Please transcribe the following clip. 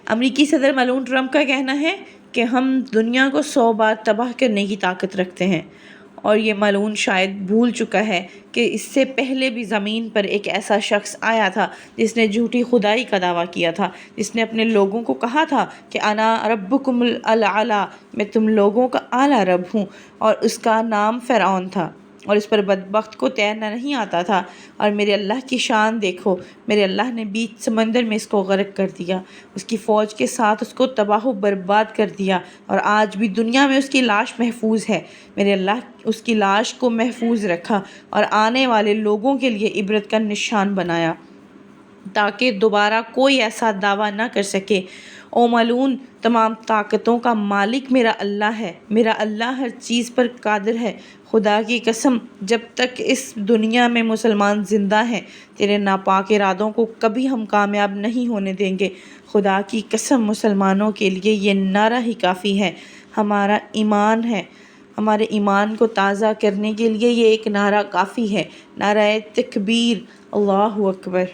امریکی صدر ملعون ٹرمپ کا کہنا ہے کہ ہم دنیا کو 100 بار تباہ کرنے کی طاقت رکھتے ہیں، اور یہ ملعون شاید بھول چکا ہے کہ اس سے پہلے بھی زمین پر ایک ایسا شخص آیا تھا جس نے جھوٹی خدائی کا دعویٰ کیا تھا، جس نے اپنے لوگوں کو کہا تھا کہ انا ربکم الاعلی، میں تم لوگوں کا اعلیٰ رب ہوں، اور اس کا نام فرعون تھا، اور اس پر بدبخت کو تیرنا نہیں آتا تھا۔ اور میرے اللہ کی شان دیکھو، میرے اللہ نے بیچ سمندر میں اس کو غرق کر دیا، اس کی فوج کے ساتھ اس کو تباہ و برباد کر دیا، اور آج بھی دنیا میں اس کی لاش محفوظ ہے۔ میرے اللہ اس کی لاش کو محفوظ رکھا اور آنے والے لوگوں کے لیے عبرت کا نشان بنایا، تاکہ دوبارہ کوئی ایسا دعویٰ نہ کر سکے۔ او ملعون، تمام طاقتوں کا مالک میرا اللہ ہے، میرا اللہ ہر چیز پر قادر ہے۔ خدا کی قسم، جب تک اس دنیا میں مسلمان زندہ ہیں تیرے ناپاک ارادوں کو کبھی ہم کامیاب نہیں ہونے دیں گے۔ خدا کی قسم، مسلمانوں کے لیے یہ نعرہ ہی کافی ہے، ہمارا ایمان ہے۔ ہمارے ایمان کو تازہ کرنے کے لیے یہ ایک نعرہ کافی ہے، نعرہ تکبیر، اللہ اکبر۔